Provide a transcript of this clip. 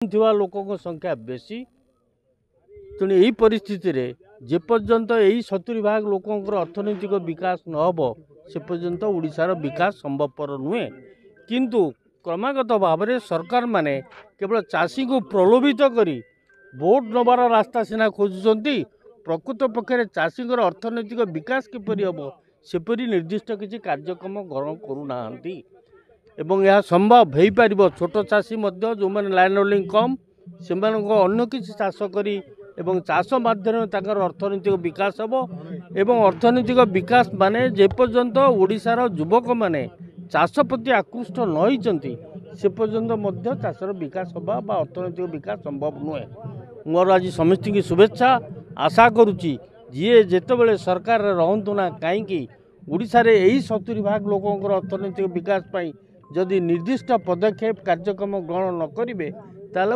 ଥିବା ଲୋକଙ୍କ ସଂଖ୍ୟା ବେଶୀ। ତେଣୁ ଏହି ପରିସ୍ଥିତିରେ ଯେପର୍ଯ୍ୟନ୍ତ ଏହି 70% ଲୋକଙ୍କର ଅର୍ଥନୈତିକ ବିକାଶ ନ ହେବ ସେ ପର୍ଯ୍ୟନ୍ତ ଓଡ଼ିଶାର ବିକାଶ ସମ୍ଭବପର ନୁହେଁ। କିନ୍ତୁ କ୍ରମାଗତ ଭାବରେ ସରକାର ମାନେ କେବଳ ଚାଷୀଙ୍କୁ ପ୍ରଲୋଭିତ କରି ଭୋଟ ନେବାର ରାସ୍ତା ସିନା ଖୋଜୁଛନ୍ତି, ପ୍ରକୃତ ପକ୍ଷରେ ଚାଷୀଙ୍କର ଅର୍ଥନୈତିକ ବିକାଶ କିପରି ହେବ ସେପରି ନିର୍ଦ୍ଦିଷ୍ଟ କିଛି କାର୍ଯ୍ୟକ୍ରମ ଗ୍ରହଣ କରୁନାହାନ୍ତି। ଏବଂ ଏହା ସମ୍ଭବ ହୋଇପାରିବ ଛୋଟ ଚାଷୀ ମଧ୍ୟ ଯେଉଁମାନେ ଲ୍ୟାଣ୍ଡ ହୋଲ୍ଡିଂ କମ୍ ସେମାନଙ୍କ ଅନ୍ୟ କିଛି ଚାଷ କରି ଏବଂ ଚାଷ ମାଧ୍ୟମରେ ତାଙ୍କର ଅର୍ଥନୈତିକ ବିକାଶ ହେବ। ଏବଂ ଅର୍ଥନୈତିକ ବିକାଶ ମାନେ ଯେପର୍ଯ୍ୟନ୍ତ ଓଡ଼ିଶାର ଯୁବକମାନେ ଚାଷ ପ୍ରତି ଆକୃଷ୍ଟ ନ ହୋଇଛନ୍ତି ସେ ପର୍ଯ୍ୟନ୍ତ ମଧ୍ୟ ଚାଷର ବିକାଶ ହେବା ବା ଅର୍ଥନୈତିକ ବିକାଶ ସମ୍ଭବ ନୁହେଁ। ମୋର ଆଜି ସମସ୍ତଙ୍କୁ ଶୁଭେଚ୍ଛା। ଆଶା କରୁଛି ଯିଏ ଯେତେବେଳେ ସରକାରରେ ରହନ୍ତୁ ନା କାହିଁକି ଓଡ଼ିଶାରେ ଏହି 70% ଲୋକଙ୍କର ଅର୍ଥନୈତିକ ବିକାଶ ପାଇଁ ଯଦି ନିର୍ଦ୍ଦିଷ୍ଟ ପଦକ୍ଷେପ କାର୍ଯ୍ୟକ୍ରମ ଗ୍ରହଣ ନ କରିବେ ତାହେଲେ